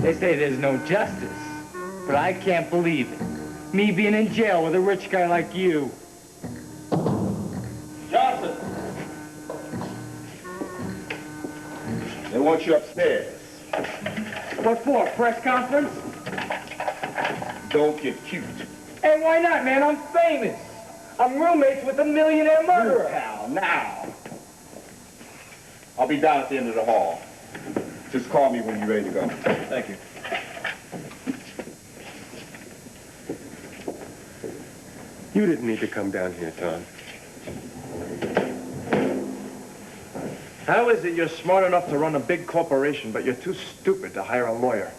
They say there's no justice, but I can't believe it. Me being in jail with a rich guy like you. Johnson! They want you upstairs. What for, press conference? Don't get cute. Hey, why not, man? I'm famous. I'm roommates with a millionaire murderer. Pal, now. I'll be down at the end of the hall. Just call me when you're ready to go. Thank you. You didn't need to come down here, Tom. How is it you're smart enough to run a big corporation, but you're too stupid to hire a lawyer?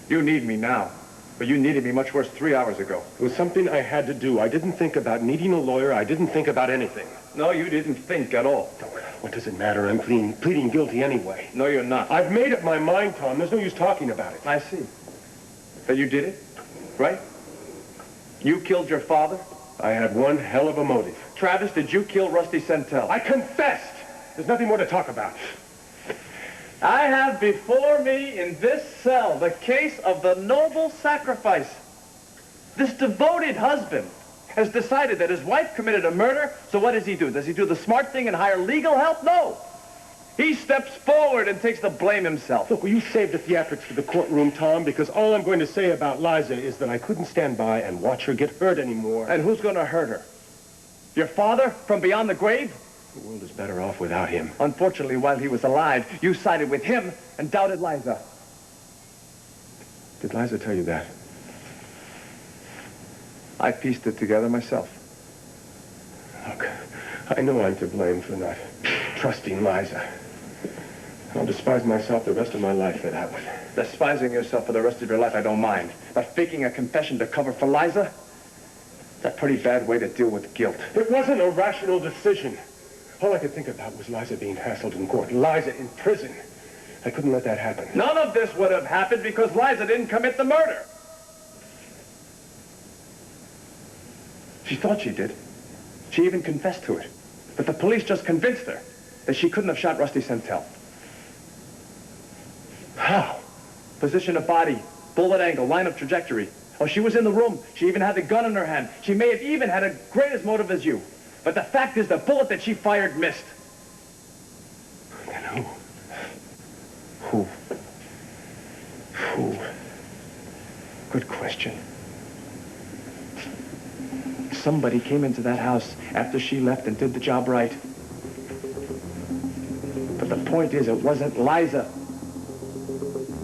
You need me now, but you needed me much worse 3 hours ago. It was something I had to do. I didn't think about needing a lawyer. I didn't think about anything. No, you didn't think at all. What does it matter? I'm pleading guilty anyway. No, you're not. I've made up my mind, Tom. There's no use talking about it. I see. But you did it, right? You killed your father? I had one hell of a motive. Travis, did you kill Rusty Centel? I confessed. There's nothing more to talk about. I have before me in this cell the case of the noble sacrifice. This devoted husband has decided that his wife committed a murder, so what does he do? Does he do the smart thing and hire legal help? No. He steps forward and takes the blame himself. Look, will you save the theatrics for the courtroom, Tom? Because all I'm going to say about Liza is that I couldn't stand by and watch her get hurt anymore. And who's going to hurt her? Your father from beyond the grave? The world is better off without him. Unfortunately, while he was alive, you sided with him and doubted Liza. Did Liza tell you that? I pieced it together myself. Look, I know I'm to blame for not trusting Liza. I'll despise myself the rest of my life for that one. Despising yourself for the rest of your life, I don't mind. But faking a confession to cover for Liza? That's a pretty bad way to deal with guilt. It wasn't a rational decision. All I could think about was Liza being hassled in court, Liza in prison. I couldn't let that happen. None of this would have happened because Liza didn't commit the murder. She thought she did. She even confessed to it. But the police just convinced her that she couldn't have shot Rusty Centel. How? Position of body, bullet angle, line of trajectory. Oh, she was in the room. She even had the gun in her hand. She may have even had a greatest motive as you. But the fact is the bullet that she fired missed. Then who? Who? Good question. Somebody came into that house after she left and did the job right. But the point is, it wasn't Liza.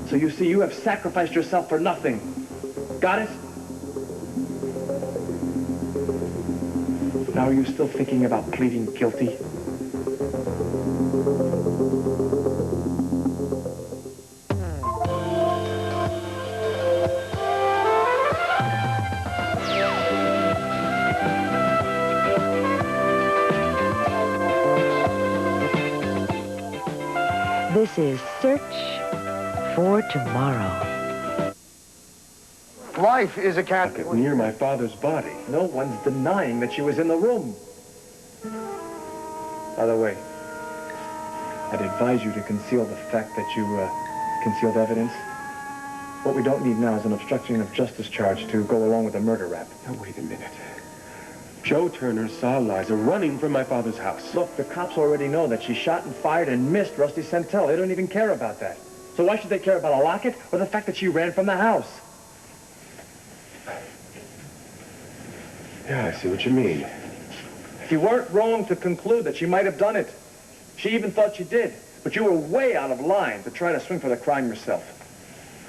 So you see, you have sacrificed yourself for nothing. Got it? Now are you still thinking about pleading guilty? This is Search for Tomorrow. Life is a cat. Near my father's body. No one's denying that she was in the room. By the way, I'd advise you to conceal the fact that you concealed evidence. What we don't need now is an obstruction of justice charge to go along with the murder rap. Now, wait a minute. Joe Turner saw Liza running from my father's house. Look, the cops already know that she shot and fired and missed Rusty Centel. They don't even care about that. So why should they care about a locket or the fact that she ran from the house? Yeah, I see what you mean. You weren't wrong to conclude that she might have done it. She even thought she did. But you were way out of line to try to swing for the crime yourself.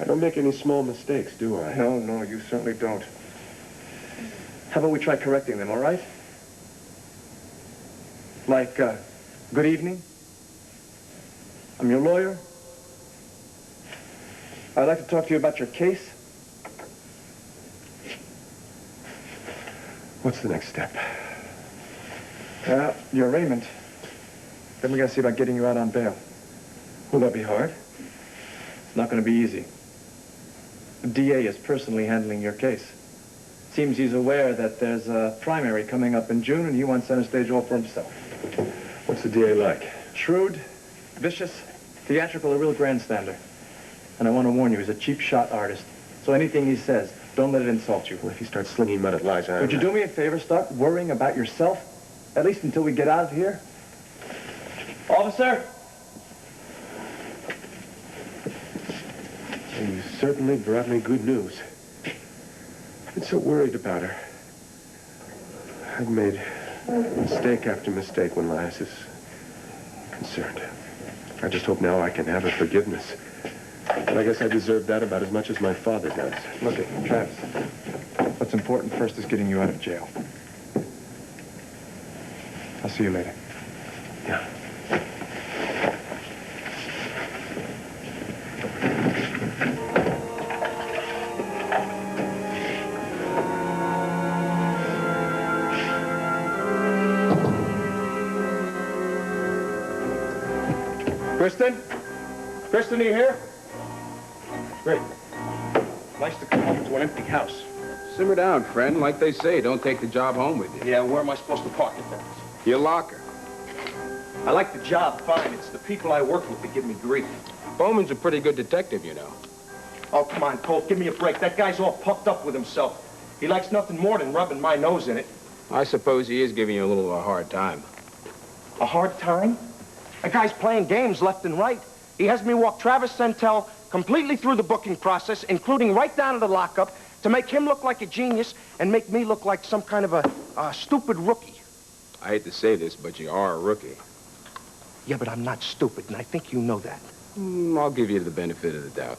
I don't make any small mistakes, do I? No, you certainly don't. How about we try correcting them, all right? Like, good evening. I'm your lawyer. I'd like to talk to you about your case. What's the next step? Your arraignment. Then we gotta see about getting you out on bail. Will that be hard? It's not gonna be easy. The DA is personally handling your case. Seems he's aware that there's a primary coming up in June and he wants center stage all for himself. What's the DA like? Shrewd, vicious, theatrical, a real grandstander. And I want to warn you, he's a cheap shot artist. So anything he says, don't let it insult you. Well, if he starts slinging mud at Liza, Would you do me a favor? Start worrying about yourself, at least until we get out of here. Officer! You certainly brought me good news. I've been so worried about her. I've made mistake after mistake when Liza is concerned. I just hope now I can have her forgiveness. But I guess I deserve that about as much as my father does. Look it, Travis. What's important first is getting you out of jail. I'll see you later. Yeah. Kristen? Kristen, are you here? Great. Nice to come home to an empty house. Simmer down, friend. Like they say, don't take the job home with you. Yeah, where am I supposed to park it then? Your locker. I like the job fine. It's the people I work with that give me grief. Bowman's a pretty good detective, you know. Oh, come on, Colt, give me a break. That guy's all puffed up with himself. He likes nothing more than rubbing my nose in it. I suppose he is giving you a little of a hard time. A hard time? That guy's playing games left and right. He has me walk Travis Santel completely through the booking process, including right down to the lockup, to make him look like a genius and make me look like some kind of a stupid rookie. I hate to say this, but you are a rookie. Yeah, but I'm not stupid, and I think you know that. I'll give you the benefit of the doubt.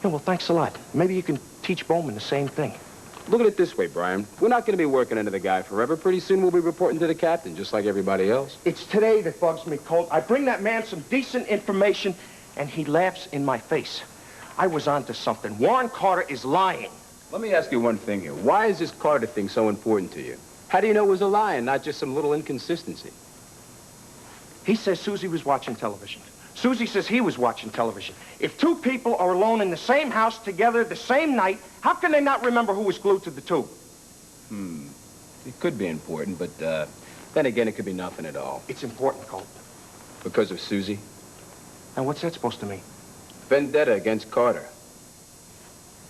Yeah, well, thanks a lot. Maybe you can teach Bowman the same thing. Look at it this way, Brian. We're not going to be working under the guy forever. Pretty soon we'll be reporting to the captain, just like everybody else. It's today that bugs me, Colt. I bring that man some decent information, and he laughs in my face. I was onto something. Warren Carter is lying. Let me ask you one thing here. Why is this Carter thing so important to you? How do you know it was a lie and not just some little inconsistency? He says Susie was watching television. Susie says he was watching television. If two people are alone in the same house together the same night, how can they not remember who was glued to the tube? It could be important, but then again, it could be nothing at all. It's important, Colt. Because of Susie? Now, what's that supposed to mean? Vendetta against Carter.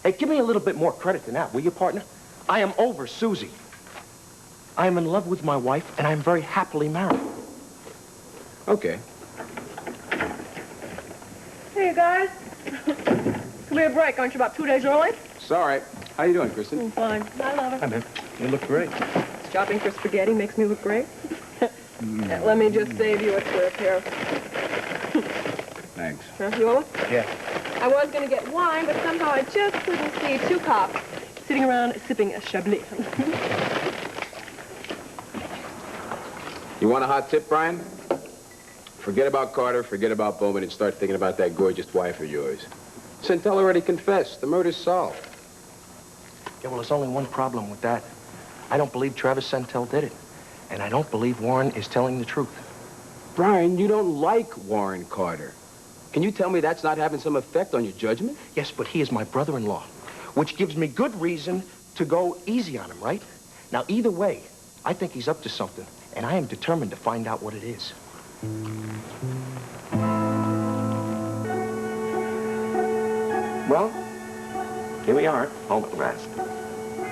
Hey, give me a little bit more credit than that, will you, partner? I am over Susie. I am in love with my wife, and I am very happily married. Okay. Hey, you guys. Give me a break. Aren't you about 2 days early? Sorry. How you doing, Kristen? Fine. I love Hi, it. man. You look great. Shopping for spaghetti makes me look great. Let me just save you a trip here. Thanks. Huh, you want one? Yeah. I was going to get wine, but somehow I just couldn't see two cops sitting around sipping a Chablis. You want a hot tip, Brian? Forget about Carter, forget about Bowman, and start thinking about that gorgeous wife of yours. Santel already confessed. The murder's solved. Yeah, well, there's only one problem with that. I don't believe Travis Santel did it. And I don't believe Warren is telling the truth. Brian, you don't like Warren Carter. Can you tell me that's not having some effect on your judgment? Yes, but he is my brother-in-law, which gives me good reason to go easy on him, right? Now, either way, I think he's up to something, and I am determined to find out what it is. Well, here we are, home at last.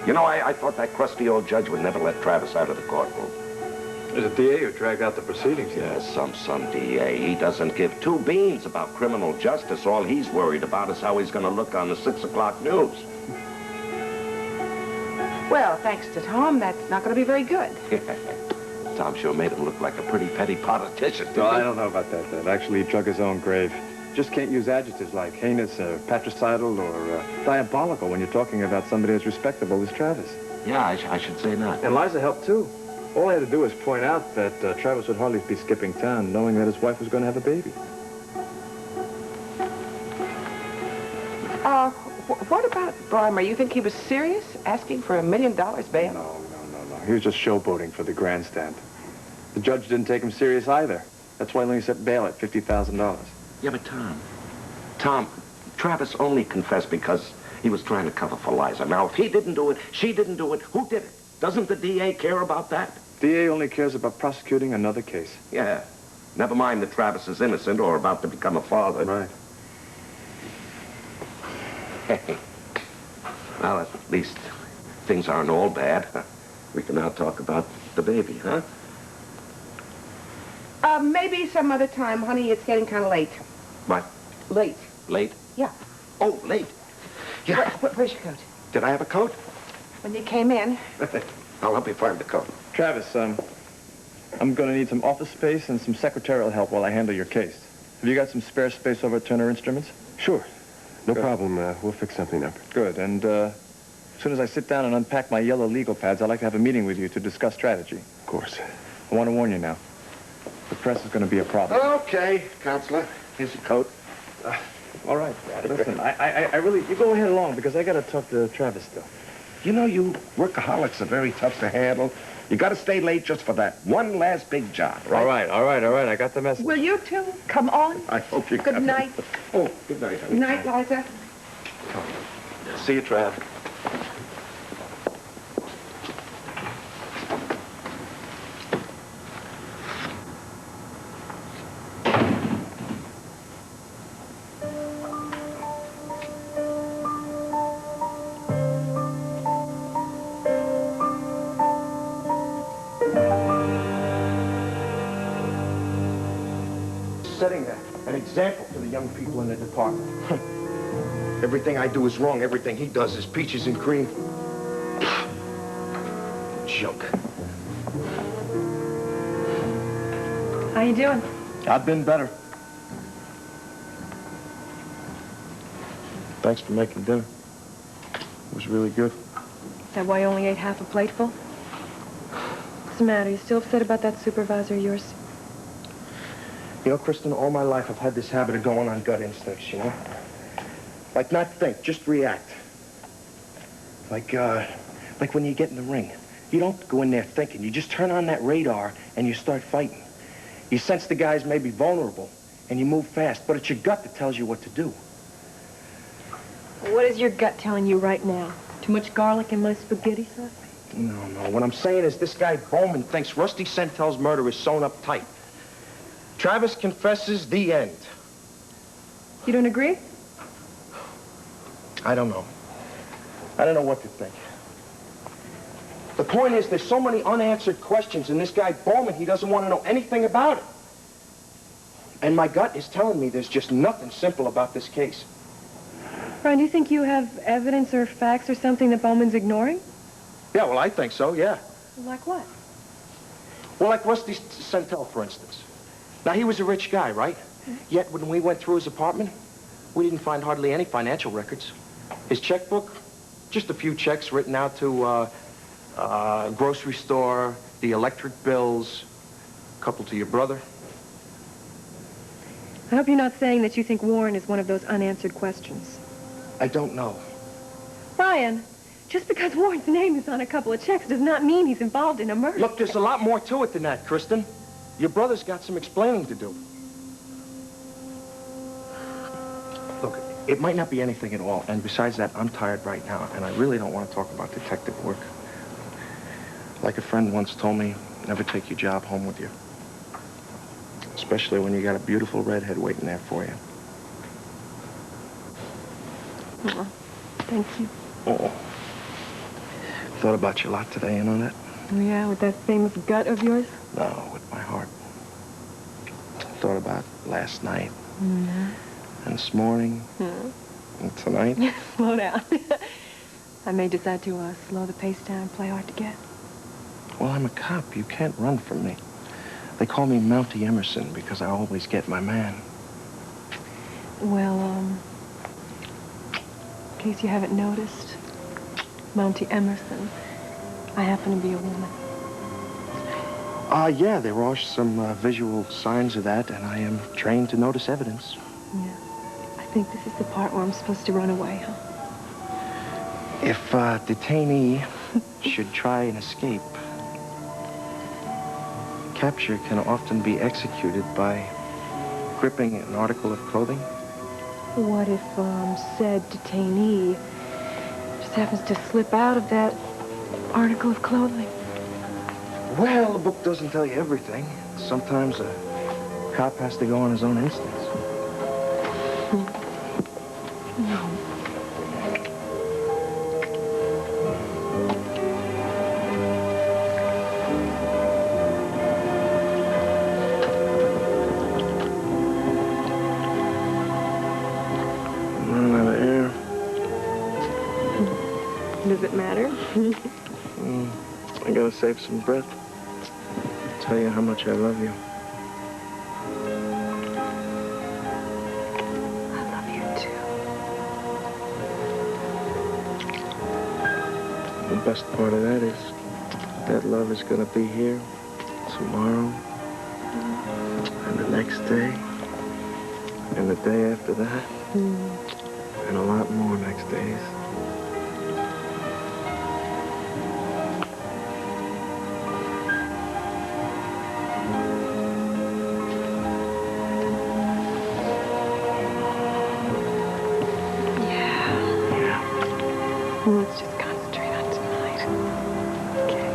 You know, I thought that crusty old judge would never let Travis out of the courtroom. There's a DA who dragged out the proceedings. Yeah, some DA. He doesn't give two beans about criminal justice. All he's worried about is how he's going to look on the 6 o'clock news. Well, thanks to Tom, that's not going to be very good. Tom sure made him look like a pretty petty politician. No, I don't know about that, Dad. Actually, he dug his own grave. Just can't use adjectives like heinous, patricidal, or diabolical when you're talking about somebody as respectable as Travis. Yeah, I should say not. And Liza helped, too. All I had to do was point out that Travis would hardly be skipping town knowing that his wife was going to have a baby. What about Breimer? You think he was serious, asking for $1 million bail? No. He was just showboating for the grandstand. The judge didn't take him serious either. That's why he only set bail at $50,000. Yeah, but Tom, Travis only confessed because he was trying to cover for Liza. Now, if he didn't do it, she didn't do it, who did it? Doesn't the DA care about that? DA only cares about prosecuting another case. Yeah. Never mind that Travis is innocent or about to become a father. Right. Okay. Well, at least things aren't all bad. We can now talk about the baby, huh? Maybe some other time, honey. It's getting kind of late. What? Late. Late? Yeah. Oh, late. Yeah. Where's your coat? Did I have a coat? When you came in. I'll help you find the coat. Travis, I'm going to need some office space and some secretarial help while I handle your case. Have you got some spare space over at Turner Instruments? Sure. No Good. problem. We'll fix something up. Good. And as soon as I sit down and unpack my yellow legal pads, I'd like to have a meeting with you to discuss strategy. Of course. I want to warn you now. The press is going to be a problem. Okay, Counselor. Here's your coat. All right, Dad. Listen, I really... You go ahead along, because I got to talk to Travis still. You know, you workaholics are very tough to handle. You got to stay late just for that one last big job, right? All right. I got the message. Will you two come on? I hope you Good got it. night. Oh, good night, honey. Good night, Liza. See you, Trav. Setting an example to the young people in the department. Everything I do is wrong. Everything he does is peaches and cream. Joke. How you doing? I've been better. Thanks for making dinner. It was really good. Is that why you only ate half a plateful? What's the matter? You still upset about that supervisor of yours? You know, Kristen, all my life I've had this habit of going on gut instincts, you know? Like not think, just react. Like when you get in the ring. You don't go in there thinking. You just turn on that radar and you start fighting. You sense the guys may be vulnerable and you move fast, but it's your gut that tells you what to do. What is your gut telling you right now? Too much garlic in my spaghetti sauce? No. What I'm saying is this guy Bowman thinks Rusty Sentel's murder is sewn up tight. Travis confesses, the end. You don't agree? I don't know. I don't know what to think. The point is, there's so many unanswered questions, and this guy Bowman, he doesn't want to know anything about it. And my gut is telling me there's just nothing simple about this case. Brian, do you think you have evidence or facts or something that Bowman's ignoring? Yeah, well, I think so, yeah. Like what? Well, like Rusty Sentel, for instance. Now, he was a rich guy, right? Yet, when we went through his apartment, we didn't find hardly any financial records. His checkbook, just a few checks written out to grocery store, the electric bills, a couple to your brother. I hope you're not saying that you think Warren is one of those unanswered questions. I don't know. Brian, just because Warren's name is on a couple of checks does not mean he's involved in a murder. Look, there's a lot more to it than that, Kristen. Your brother's got some explaining to do. Look, it might not be anything at all, and besides that, I'm tired right now, and I really don't want to talk about detective work. Like a friend once told me, never take your job home with you. Especially when you got a beautiful redhead waiting there for you. Oh, thank you. Oh. Thought about you a lot today, you know that? Oh, yeah, with that famous gut of yours? No, with my heart. Thought about last night. Mm-hmm. And this morning. Mm-hmm. And tonight. Slow down. I may decide to slow the pace down and play hard to get. Well, I'm a cop. You can't run from me. They call me Mountie Emerson because I always get my man. Well, in case you haven't noticed, Mountie Emerson, I happen to be a woman. Yeah, there are some visual signs of that, and I am trained to notice evidence. Yeah. I think this is the part where I'm supposed to run away, huh? If a detainee should try and escape, capture can often be executed by gripping an article of clothing. What if, said detainee just happens to slip out of that article of clothing? Well, the book doesn't tell you everything. Sometimes a cop has to go on his own instincts. No. does it matter? I gotta save some breath. Tell you how much I love you. I love you too. The best part of that is that love is gonna be here tomorrow and the next day and the day after that and a lot more next days. Well, let's just concentrate on tonight. Okay.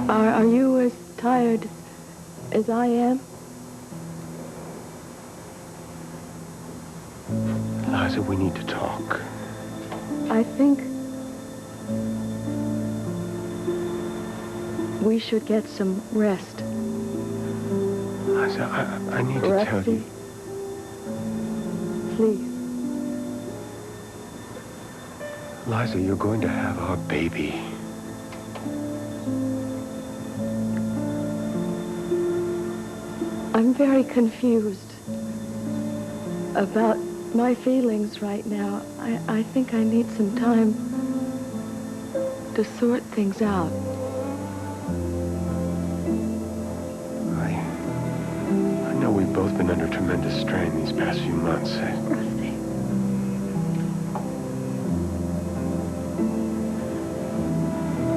Are you as tired as I am? Liza, we need to talk. I think we should get some rest. Liza, I need to tell you. Please. Liza, you're going to have our baby. I'm very confused about my feelings right now. I think I need some time to sort things out. I know we've both been under tremendous strain these past few months. Rusty.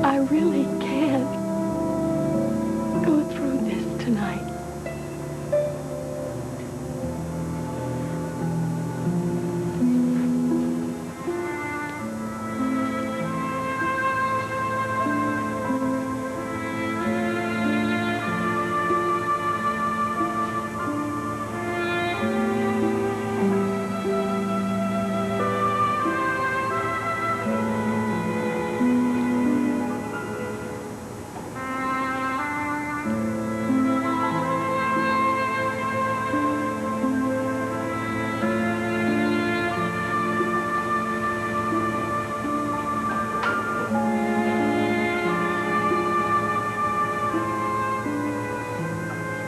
I really can't go through this tonight.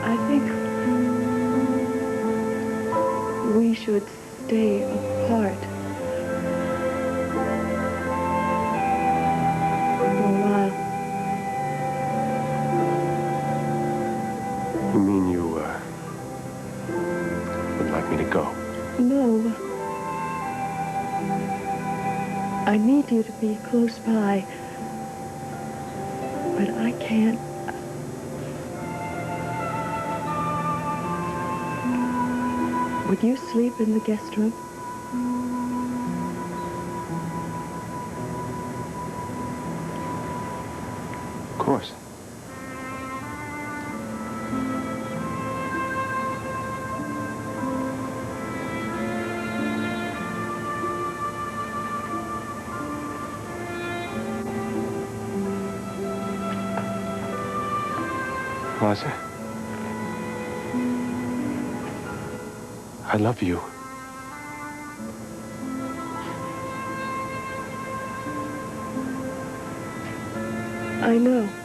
I think we should stay apart for a while. You mean you, would like me to go? No. I need you to be close by, but I can't. Would you sleep in the guest room? Of course. Liza? I love you. I know.